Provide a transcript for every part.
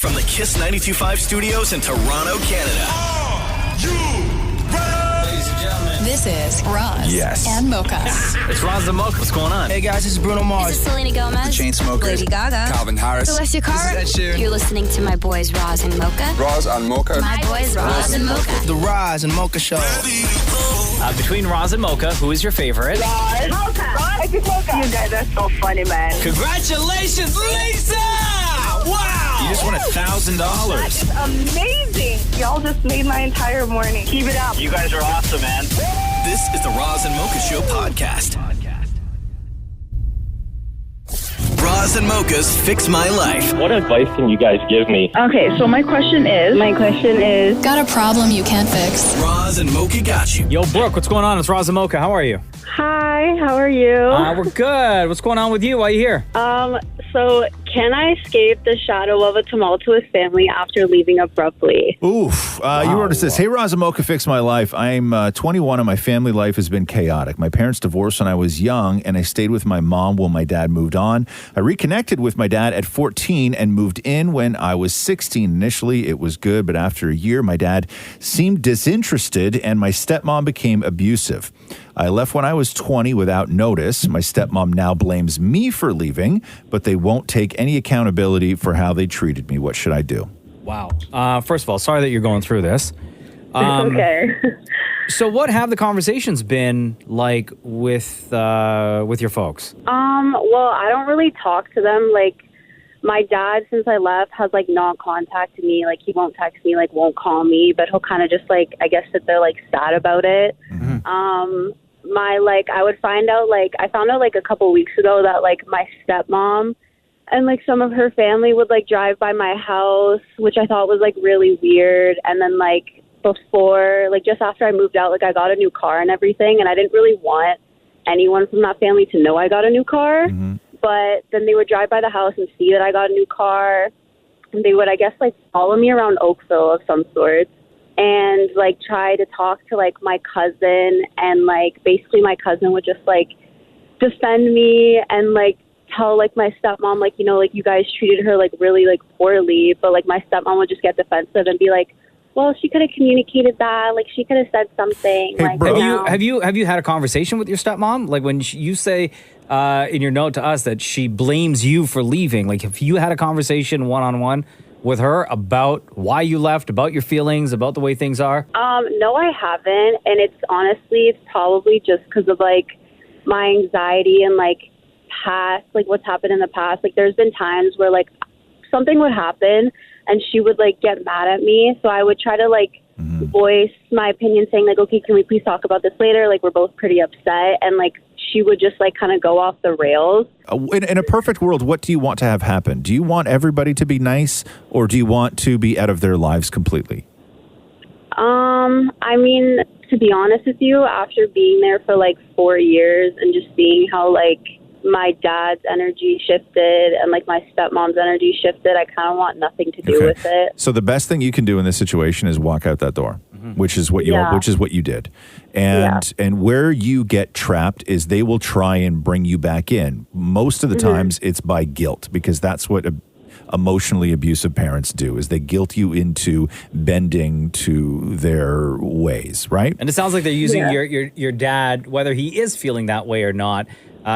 From the Kiss 92.5 studios in Toronto, Canada. Are you ready? Ladies and gentlemen, this is Roz and Mocha. it's Roz and Mocha. What's going on? Hey guys, this is Bruno Mars. This is Selena Gomez. The Chainsmokers. Lady Gaga. Calvin Harris. Celestia Cara. This is Ed Sheeran. You're listening to my boys Roz and Mocha. Roz and Mocha. My boys Roz and Mocha. The Roz and Mocha Show. Between Roz and Mocha, who is your favorite? Roz. Mocha. Roz and Mocha. You guys are so funny, man. Congratulations, Lisa! Wow! You just won $1,000. That is amazing. Y'all just made my entire morning. Keep it up. You guys are awesome, man. This is the Roz and Mocha Show podcast. Roz and Mocha's Fix My Life. What advice can you guys give me? Okay, so my question is... Got a problem you can't fix? Roz and Mocha got you. Yo, Brooke, what's going on? It's Roz and Mocha. How are you? Hi, how are you? We're good. What's going on with you? Why are you here? So can I escape the shadow of a tumultuous family after leaving abruptly? Oof. You wrote us this. Hey, Roz and Mocha, fix my life. I'm 21 and my family life has been chaotic. My parents divorced when I was young and I stayed with my mom while my dad moved on. I reconnected with my dad at 14 and moved in when I was 16. Initially, it was good, but after a year, my dad seemed disinterested and my stepmom became abusive. I left when I was 20 without notice. My stepmom now blames me for leaving, but they won't take any accountability for how they treated me. What should I do? Wow. First of all, sorry that you're going through this. Okay. So what have the conversations been like with your folks? Well, I don't really talk to them. Like, my dad, since I left, has, like, not contacted me. Like, he won't text me, like, won't call me, but he'll kind of just, like, I guess sit there, like, sad about it. Mm-hmm. I found out, like, a couple weeks ago that, like, my stepmom and, like, some of her family would, like, drive by my house, which I thought was, like, really weird. And then, like, before, like, just after I moved out, like, I got a new car and everything, and I didn't really want anyone from that family to know I got a new car. Mm-hmm. But then they would drive by the house and see that I got a new car. And they would, I guess, like, follow me around Oakville of some sort and, like, try to talk to, like, my cousin. And, like, basically my cousin would just, like, defend me and, like, tell, like, my stepmom, like, you know, like, you guys treated her, like, really, like, poorly. But, like, my stepmom would just get defensive and be like, well, she could have communicated that. Like, she could have said something. Hey, like, bro. Have you had a conversation with your stepmom? Like when you say in your note to us that she blames you for leaving, like have you had a conversation one-on-one with her about why you left, about your feelings, about the way things are? No, I haven't. And it's probably just because of, like, my anxiety and, like, past, like, what's happened in the past. Like, there's been times where, like, something would happen and she would, like, get mad at me. So I would try to, like, voice my opinion saying, like, okay, can we please talk about this later? Like, we're both pretty upset. And, like, she would just, like, kind of go off the rails. In a perfect world, what do you want to have happen? Do you want everybody to be nice or do you want to be out of their lives completely? I mean, to be honest with you, after being there for, like, 4 years and just seeing how, like, my dad's energy shifted and, like, my stepmom's energy shifted, I kind of want nothing to do with it. So the best thing you can do in this situation is walk out that door, which is what you did. And where you get trapped is they will try and bring you back in. Most of the times it's by guilt, because that's what emotionally abusive parents do, is they guilt you into bending to their ways, right? And it sounds like they're using your dad, whether he is feeling that way or not,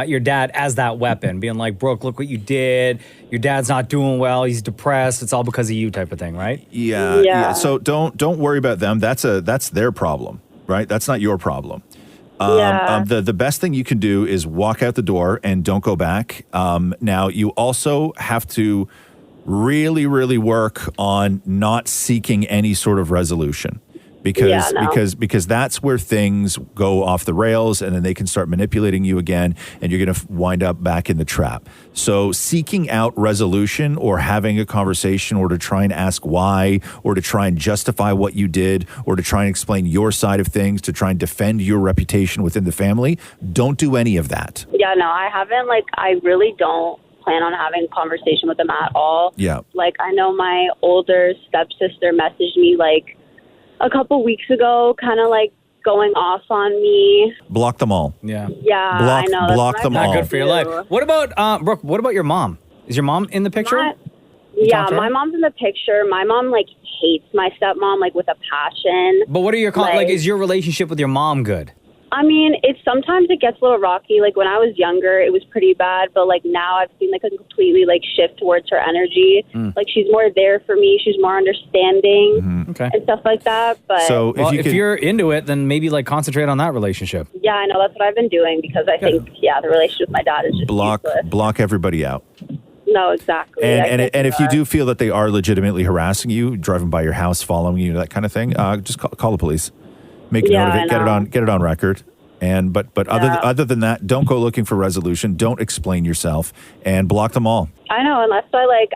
your dad as that weapon, being like, Brooke, look what you did. Your dad's not doing well. He's depressed. It's all because of you, type of thing, right? Yeah. So don't worry about them. That's their problem, right? That's not your problem. The best thing you can do is walk out the door and don't go back. Now, you also have to really, really work on not seeking any sort of resolution. Because that's where things go off the rails and then they can start manipulating you again and you're going to wind up back in the trap. So seeking out resolution or having a conversation or to try and ask why or to try and justify what you did or to try and explain your side of things, to try and defend your reputation within the family, don't do any of that. Yeah, no, I haven't. Like, I really don't plan on having a conversation with them at all. Yeah. Like, I know my older stepsister messaged me, like, a couple weeks ago, kind of like going off on me. Block them all. Yeah. Yeah, I know. Block them all. Not good for your life. What about, Brooke, what about your mom? Is your mom in the picture? Yeah, talk to her? my mom's in the picture. My mom, like, hates my stepmom, like, with a passion. But what are your like? Is your relationship with your mom good? I mean, sometimes it gets a little rocky. Like, when I was younger, it was pretty bad. But, like, now I've seen, like, a completely, like, shift towards her energy. Like, she's more there for me. She's more understanding and stuff like that. But So if you're into it, then maybe, like, concentrate on that relationship. yeah, I know. That's what I've been doing because I think, the relationship with my dad is just useless. block everybody out. No, exactly. And if you do feel that they are legitimately harassing you, driving by your house, following you, that kind of thing, just call the police. Make a note of it. Get it on record. And but other than that, don't go looking for resolution. Don't explain yourself and block them all. I know, unless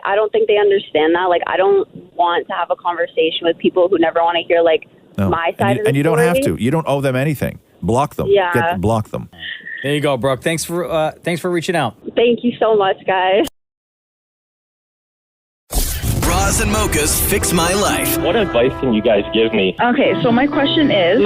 I don't think they understand that. Like, I don't want to have a conversation with people who never want to hear my side of the and you don't story. have to. You don't owe them anything. Block them. Yeah. Block them. There you go, Brooke. Thanks for reaching out. Thank you so much, guys. Roz and Mocha's Fix My Life. What advice can you guys give me? Okay, so my question is...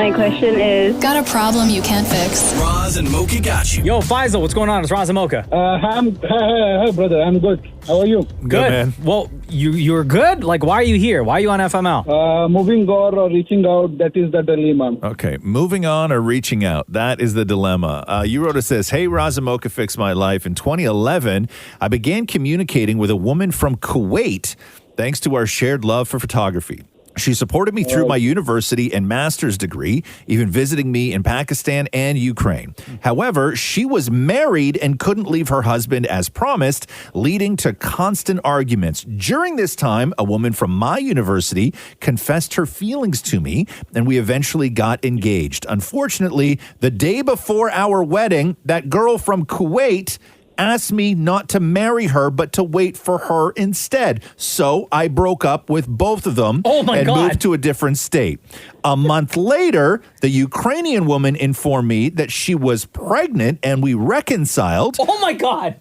Got a problem you can't fix. Roz and Mocha got you. Yo, Faisal, what's going on? It's Roz and Mocha. Hi, brother. I'm good. How are you? Good, man. Well, you're good? Like, why are you here? Why are you on FML? Moving on or reaching out, that is the dilemma. Okay, moving on or reaching out. That is the dilemma. You wrote us this. Hey, Roz and Mocha Fix My Life. In 2011, I began communicating with a woman from Kuwait thanks to our shared love for photography. She supported me through my university and master's degree, even visiting me in Pakistan and Ukraine. However, she was married and couldn't leave her husband as promised, leading to constant arguments. During this time, a woman from my university confessed her feelings to me, and we eventually got engaged. Unfortunately, the day before our wedding, that girl from Kuwait asked me not to marry her, but to wait for her instead. So I broke up with both of them and moved to a different state. A month later, the Ukrainian woman informed me that she was pregnant and we reconciled. Oh my God.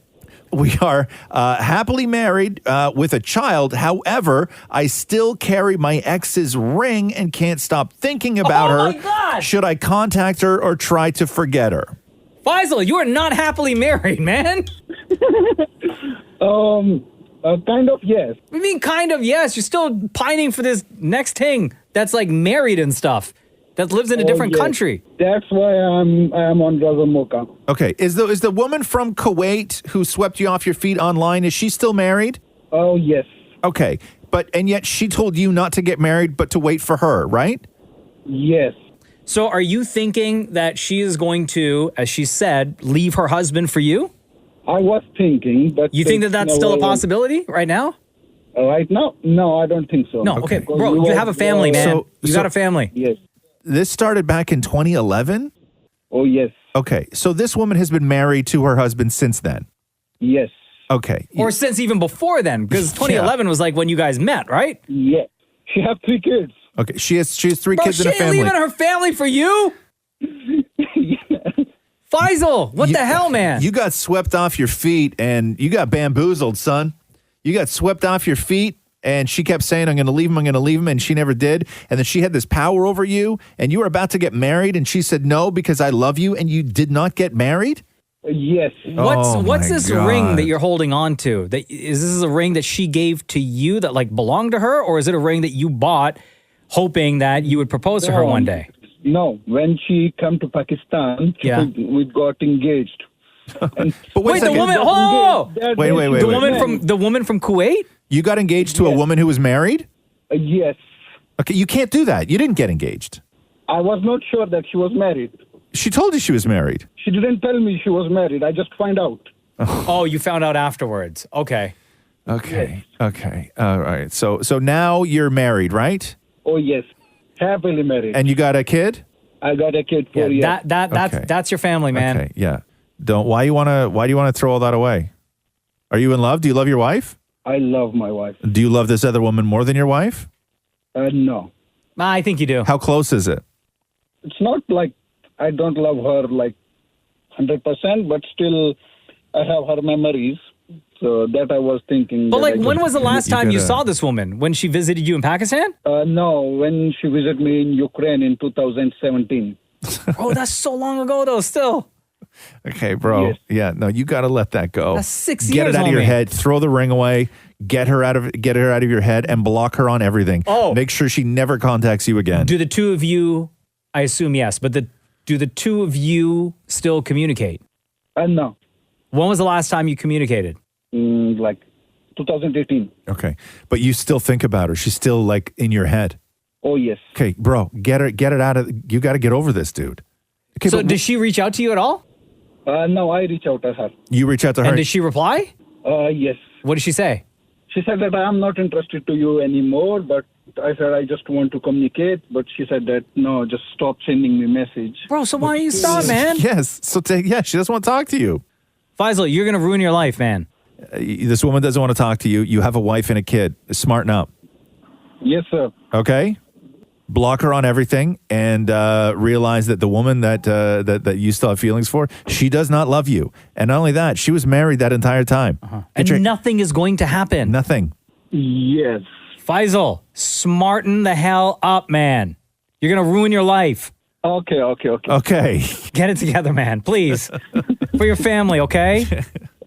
We are happily married with a child. However, I still carry my ex's ring and can't stop thinking about her. My God. Should I contact her or try to forget her? Faisal, you are not happily married, man. Kind of, yes. What do you mean kind of yes? You're still pining for this next thing that's like married and stuff, that lives in a different country. That's why I am on Roz and Mocha. Okay, is the woman from Kuwait who swept you off your feet online, is she still married? Oh, yes. Okay, and yet she told you not to get married, but to wait for her, right? Yes. So are you thinking that she is going to, as she said, leave her husband for you? I was thinking, but... You think that that's still a possibility right now? Right now? No, I don't think so. No, okay. Bro, you have a family, man. You got a family. Yes. This started back in 2011? Oh, yes. Okay, so this woman has been married to her husband since then? Yes. Okay. Or since even before then, because 2011 was like when you guys met, right? Yeah. She has 3 kids. Okay, she has 3 Bro, kids and a she ain't family. leaving her family for you? Faisal, what the hell, man? You got swept off your feet and you got bamboozled, son. You got swept off your feet and she kept saying, I'm going to leave him, and she never did. And then she had this power over you and you were about to get married and she said, no, because I love you, and you did not get married? Yes. What's this ring that you're holding on to? Is this a ring that she gave to you that like belonged to her, or is it a ring that you bought hoping that you would propose to her one day? No, when she came to Pakistan, we got engaged. But wait, the woman. Wait. The woman from Kuwait. You got engaged to a woman who was married? Yes. Okay, you can't do that. You didn't get engaged. I was not sure that she was married. She told you she was married. She didn't tell me she was married. I just found out. Oh, you found out afterwards. Okay. Okay. All right. So now you're married, right? Oh, yes. Happily married. And you got a kid? I got a kid for you. That's your family, man. Okay, yeah. Why do you want to throw all that away? Are you in love? Do you love your wife? I love my wife. Do you love this other woman more than your wife? No. I think you do. How close is it? It's not like I don't love her like 100%, but still I have her memories. So that I was thinking. But like, when was the last time you saw this woman? When she visited you in Pakistan? No, when she visited me in Ukraine in 2017. Oh, that's so long ago though, still. Okay, bro. Yes. Yeah, no, you got to let that go. That's 6 Get years, it out of your homie. head. Throw the ring away. Get her out of your head and block her on everything. Oh. Make sure she never contacts you again. Do the two of you, I assume yes, but do the two of you still communicate? No, When was the last time you communicated? like 2018. Okay, but you still think about her. She's still like in your head. Oh, yes. Okay, bro, get it out of. You got to get over this, dude. Okay, So but does she reach out to you at all? No, I reach out to her. you reach out to her. And did she reply? Yes. What did she say? She said that I'm not interested to you anymore, but I said I just want to communicate. But she said that, no, just stop sending me message. Bro, so why don't you stop, man? Yes. So she doesn't want to talk to you. Faisal, you're going to ruin your life, man. This woman doesn't want to talk to you. You have a wife and a kid. Smarten up. Yes, sir. Okay. Block her on everything and realize that the woman that you still have feelings for, she does not love you. And not only that, she was married that entire time. And nothing is going to happen. Nothing. Yes. Faisal, smarten the hell up, man. You're going to ruin your life. Okay. Okay. Get it together, man, please. For your family, okay?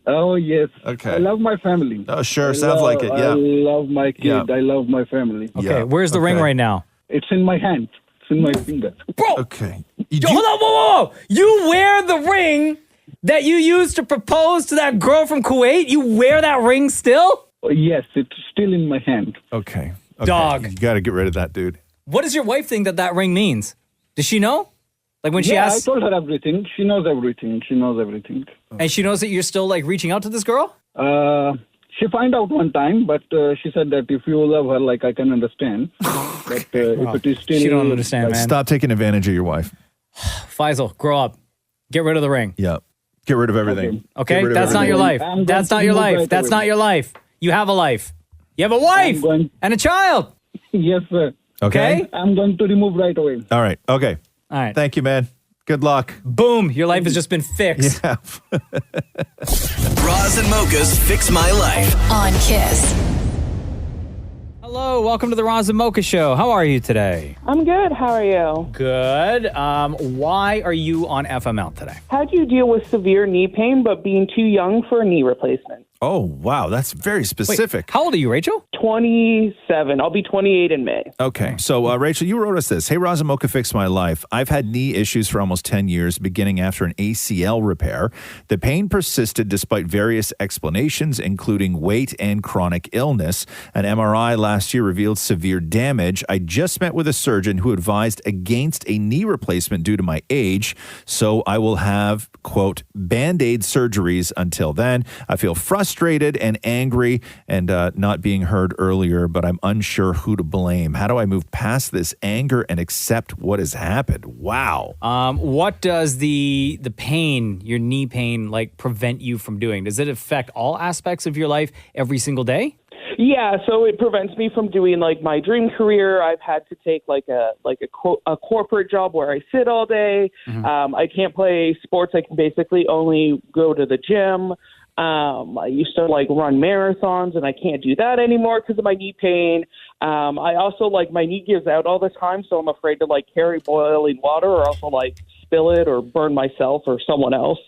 Oh, yes. Okay. I love my family. Oh, sure. Sounds like it. Yeah. I love my kid. Yeah. I love my family. Okay, Yeah. where's the ring Okay. right now? It's in my hand. It's in my finger. Bro, Okay. yo, hold on, whoa. You wear the ring that you used to propose to that girl from Kuwait? You wear that ring still? Oh, yes, it's still in my hand. Okay. Dog. You got to get rid of that, dude. What does your wife think that ring means? Does she know? Like when she Yeah, asks, I told her everything. She knows everything. and she knows that you're still like reaching out to this girl? She found out one time, but she said that if you love her, like I can understand. But if it is still, She don't understand, man. Stop taking advantage of your wife. Faisal, grow up. Get rid of the ring. Yeah. Get rid of everything. Okay? Get rid of That's not your everything. life. I'm going That's to not your move life. right That's away. not your life. You have a life. You have a wife and a child. Yes, sir. Okay. I'm going to remove right away. All right. Okay. All right. Thank you, man. Good luck. Boom. Your life has just been fixed. Yeah. Roz and Mocha's Fix My Life. On Kiss. Hello. Welcome to the Roz and Mocha Show. How are you today? I'm good. How are you? Good. Why are you on FML today? How do you deal with severe knee pain but being too young for a knee replacement? Oh, wow. That's very specific. How old are you, Rachel? 27. I'll be 28 in May. Okay. So, Rachel, you wrote us this. Hey, Roz and Mocha Fix My Life. I've had knee issues for almost 10 years, beginning after an ACL repair. The pain persisted despite various explanations, including weight and chronic illness. An MRI last year revealed severe damage. I just met with a surgeon who advised against a knee replacement due to my age. So I will have, quote, Band-Aid surgeries until then. I feel frustrated and angry and not being heard earlier, but I'm unsure who to blame. How do I move past this anger and accept what has happened? Wow. What does the pain, your knee pain, like prevent you from doing? Does it affect all aspects of your life every single day? Yeah, so it prevents me from doing like my dream career. I've had to take like a corporate job where I sit all day. I can't play sports. I can basically only go to the gym. I used to like run marathons, and I can't do that anymore because of my knee pain. I also like my knee gives out all the time, so I'm afraid to like carry boiling water or also like spill it or burn myself or someone else.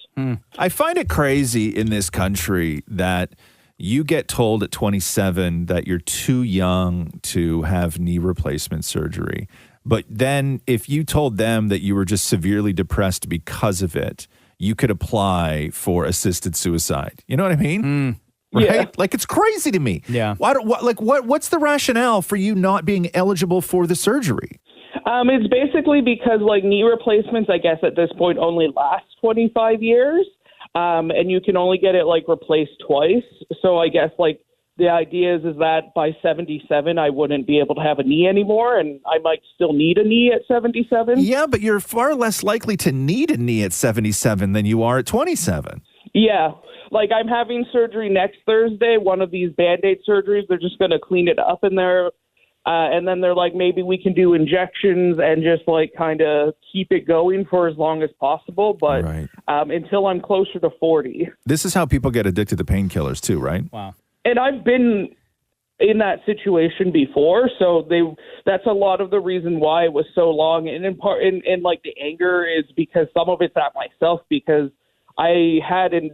I find it crazy in this country that you get told at 27 that you're too young to have knee replacement surgery. But then if you told them that you were just severely depressed because of it, you could apply for assisted suicide. You know what I mean? Right? Yeah. Like, it's crazy to me. Yeah. What's the rationale for you not being eligible for the surgery? It's basically because like knee replacements, I guess at this point only last 25 years. And you can only get it like replaced twice. So I guess like the idea is that by 77, I wouldn't be able to have a knee anymore, and I might still need a knee at 77. Yeah, but you're far less likely to need a knee at 77 than you are at 27. Yeah. Like I'm having surgery next Thursday, one of these Band-Aid surgeries. They're just going to clean it up in there. And then they're like, maybe we can do injections and just like kind of keep it going for as long as possible. But until I'm closer to 40. This is how people get addicted to painkillers too, right? Wow. And I've been in that situation before. So that's a lot of the reason why it was so long. And in part, and like the anger is because some of it's at myself because I had a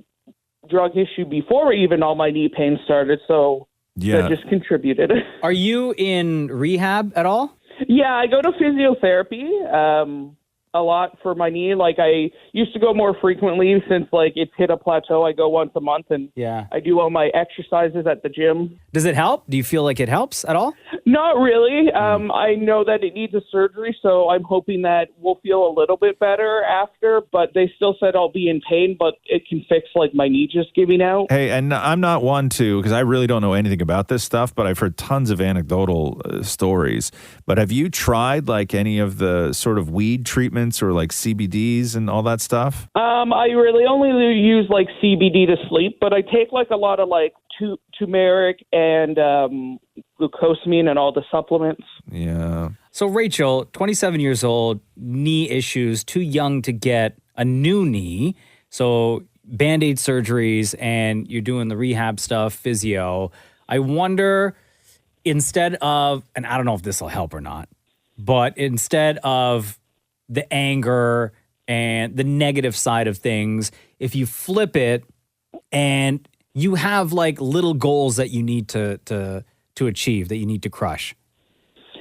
drug issue before even all my knee pain started, so that just contributed. Are you in rehab at all? Yeah, I go to physiotherapy a lot for my knee. Like, I used to go more frequently since, like, it's hit a plateau. I go once a month, and I do all my exercises at the gym. Does it help? Do you feel like it helps at all? Not really. I know that it needs a surgery, so I'm hoping that we'll feel a little bit better after, but they still said I'll be in pain, but it can fix, like, my knee just giving out. Hey, and I'm not one to, because I really don't know anything about this stuff, but I've heard tons of anecdotal stories. But have you tried, like, any of the sort of weed treatments or like CBDs and all that stuff? I really only use like CBD to sleep, but I take like a lot of like turmeric and glucosamine and all the supplements. Yeah. So Rachel, 27 years old, knee issues, too young to get a new knee. So Band-Aid surgeries and you're doing the rehab stuff, physio. I wonder, instead of, and I don't know if this will help or not, but instead of the anger and the negative side of things, if you flip it and you have like little goals that you need to achieve, that you need to crush,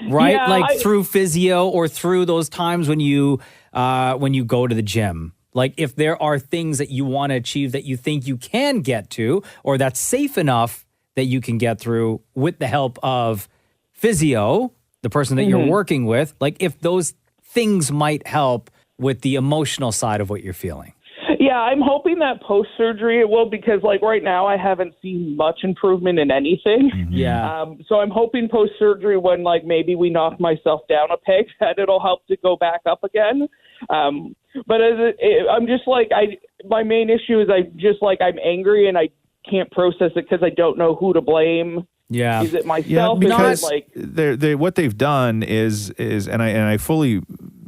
right? Yeah, through physio or through those times when you go to the gym. Like if there are things that you want to achieve that you think you can get to, or that's safe enough that you can get through with the help of physio, the person that you're working with, like if those things might help with the emotional side of what you're feeling. Yeah, I'm hoping that post-surgery it will, because like right now I haven't seen much improvement in anything. Yeah. So I'm hoping post-surgery when like maybe we knock myself down a peg that it'll help to go back up again. But I'm just like, my main issue is I'm angry and I can't process it because I don't know who to blame. Yeah. Is it myself? Because like what they've done is and I fully,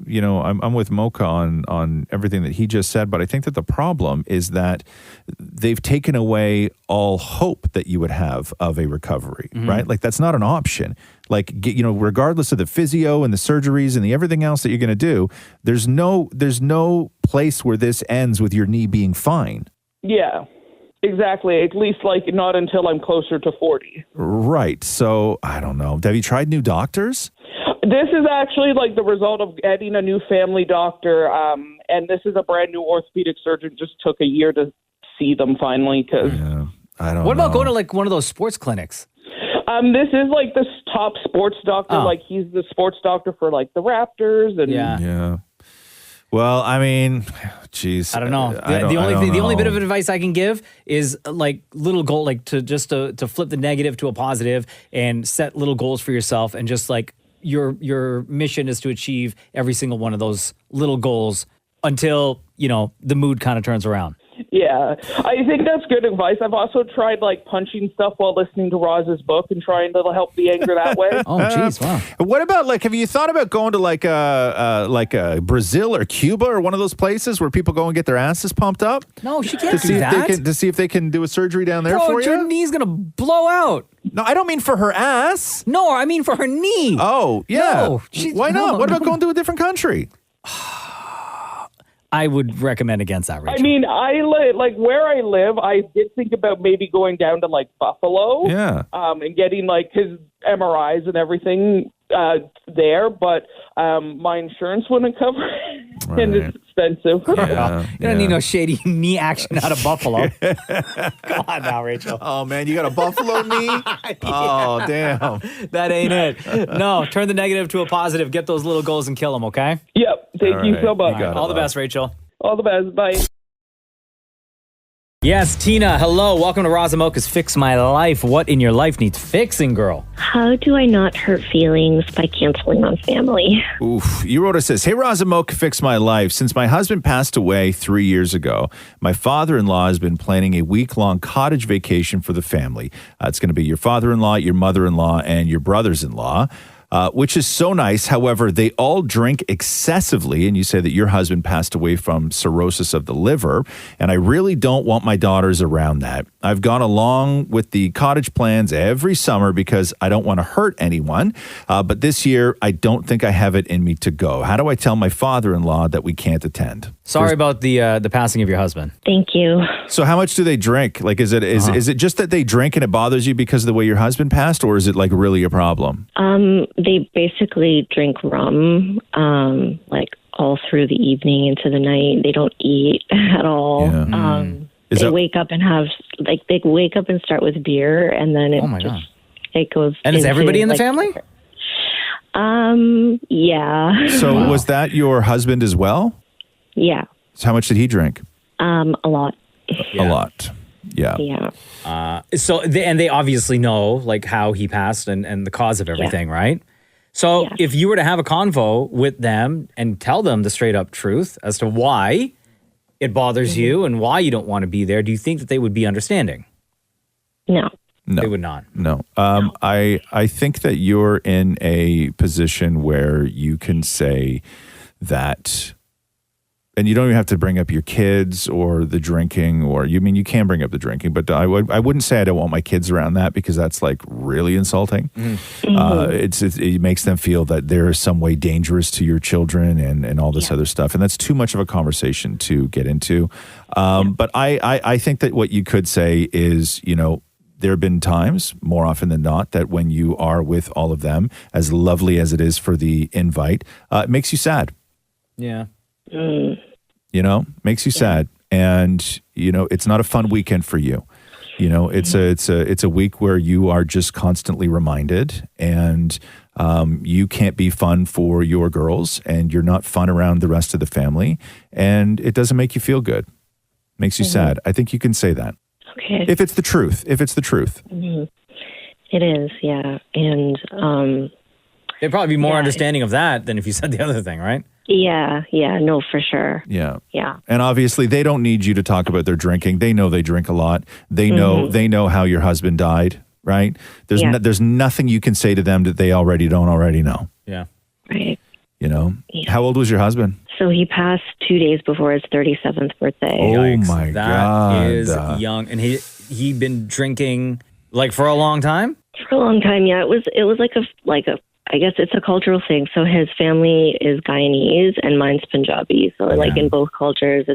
I'm with Mocha on everything that he just said, but I think that the problem is that they've taken away all hope that you would have of a recovery, right? Like that's not an option. Like, regardless of the physio and the surgeries and the everything else that you're going to do, there's no place where this ends with your knee being fine. Yeah. Exactly. At least like not until I'm closer to 40. Right. So I don't know. Have you tried new doctors? This is actually like the result of getting a new family doctor. And this is a brand new orthopedic surgeon. Just took a year to see them finally. Cause I don't know. What about going to like one of those sports clinics? This is like the top sports doctor. Like he's the sports doctor for like the Raptors. And yeah. Well, I mean, geez. I don't know. The only bit of advice I can give is like little goal, like to flip the negative to a positive and set little goals for yourself, and just like your mission is to achieve every single one of those little goals until, the mood kind of turns around. Yeah, I think that's good advice. I've also tried like punching stuff while listening to Roz's book and trying to help the anger that way. Oh, geez, wow. What about have you thought about going to like a Brazil or Cuba or one of those places where people go and get their asses pumped up? No, she can't do that. To see if they can do a surgery down there for you? Your knee's going to blow out. No, I don't mean for her ass. No, I mean for her knee. Oh, yeah. No, why not? What about going to a different country? I would recommend against that, Rachel. I mean, where I live, I did think about maybe going down to like Buffalo, and getting like his MRIs and everything there, but my insurance wouldn't cover it, and it's expensive. You don't need no shady knee action out of Buffalo. Come on now, Rachel. Oh man, you got a Buffalo knee? Oh damn, that ain't it. No, turn the negative to a positive. Get those little goals and kill them. Okay. Yep. Thank you so much. All the best, Rachel. All the best. Bye. Yes, Tina, hello. Welcome to Roz and Mocha's Fix My Life. What in your life needs fixing, girl? How do I not hurt feelings by canceling on family? Oof. You wrote us this. Hey, Roz and Mocha, Fix My Life. Since my husband passed away 3 years ago, my father-in-law has been planning a week-long cottage vacation for the family. It's going to be your father-in-law, your mother-in-law, and your brothers-in-law. Which is so nice. However, they all drink excessively, and you say that your husband passed away from cirrhosis of the liver, and I really don't want my daughters around that. I've gone along with the cottage plans every summer because I don't want to hurt anyone, but this year I don't think I have it in me to go. How do I tell my father-in-law that we can't attend? Sorry about the passing of your husband. Thank you. So how much do they drink? Like, is it just that they drink and it bothers you because of the way your husband passed, or is it like really a problem? They basically drink rum, like all through the evening into the night. They don't eat at all. Yeah. They wake up and start with beer, and then it goes. And is everybody in the family? Yeah. So was that your husband as well? Yeah. So how much did he drink? A lot. A lot. Yeah. Yeah. They obviously know like how he passed and the cause of everything, right? So if you were to have a convo with them and tell them the straight up truth as to why it bothers you and why you don't want to be there, do you think that they would be understanding? No. They would not. No. I think that you're in a position where you can say that, and you don't even have to bring up your kids or the drinking, or you can bring up the drinking, but I wouldn't say I don't want my kids around that, because that's like really insulting. It makes them feel that they're some way dangerous to your children and all this other stuff, and that's too much of a conversation to get into. But I think that what you could say is, there have been times, more often than not, that when you are with all of them, as lovely as it is for the invite, it makes you sad. Yeah. Makes you sad. And, it's not a fun weekend for you. It's a week where you are just constantly reminded, and you can't be fun for your girls, and you're not fun around the rest of the family, and it doesn't make you feel good. Makes you sad. I think you can say that. Okay. If it's the truth. It is, yeah. And they'd probably be more understanding of that than if you said the other thing, right? Yeah, no, for sure. Yeah. Yeah. And obviously they don't need you to talk about their drinking. They know they drink a lot. They know how your husband died, right? There's nothing you can say to them that they don't already know. Yeah. Right. How old was your husband? So he passed 2 days before his 37th birthday. Oh my God. That is young. And he'd been drinking like for a long time? For a long time, yeah. It was like a I guess it's a cultural thing. So his family is Guyanese and mine's Punjabi. So like in both cultures,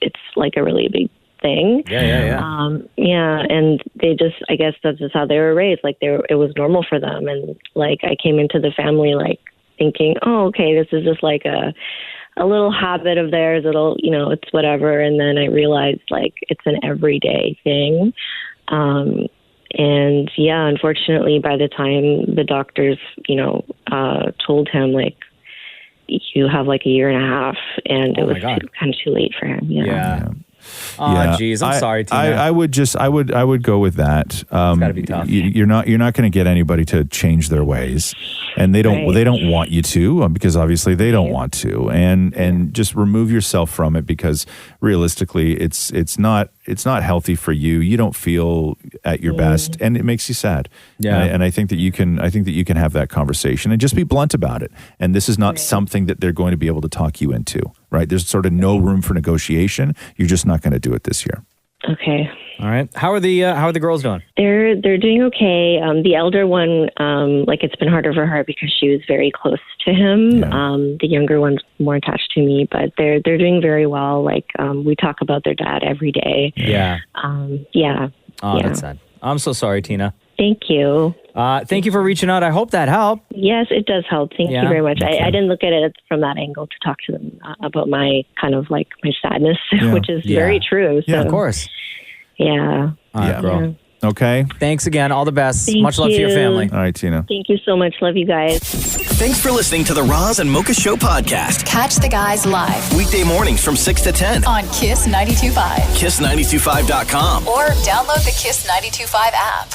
it's like a really big thing. Yeah. And they just, I guess that's just how they were raised. Like it was normal for them. And like I came into the family like thinking, oh, okay, this is just like a little habit of theirs. It's whatever. And then I realized like it's an everyday thing. And yeah, unfortunately, by the time the doctors, told him like you have like a year and a half, and it was kind of too late for him. Yeah. Oh, geez, I'm sorry, Tina. I would go with that. It's gotta be tough. You're not going to get anybody to change their ways, and they don't want you to, because obviously they don't want to, and just remove yourself from it, because realistically, it's not healthy for you. You don't feel at your best, and it makes you sad. Yeah. And I think that you can have that conversation and just be blunt about it. And this is not something that they're going to be able to talk you into, right? There's sort of no room for negotiation. You're just not going to do it this year. Okay. All right. How are the girls doing? They're doing okay. The elder one, it's been harder for her because she was very close to him. Yeah. The younger one's more attached to me, but they're doing very well. We talk about their dad every day. Yeah. Yeah. Oh, that's sad. I'm so sorry, Tina. Thank you. Thank you for reaching out. I hope that helped. Yes, it does help. Thank you very much. I didn't look at it from that angle to talk to them about my kind of like my sadness, which is very true. So. Yeah, of course. Yeah. All right, girl. Okay. Thanks again. All the best. Thank Much love to your you. family. All right, Tina. Thank you so much. Love you guys. Thanks for listening to the Roz and Mocha Show podcast. Catch the guys live Weekday mornings from 6 to 10. on Kiss 92.5 Kiss925.com. or download the Kiss 92.5 app.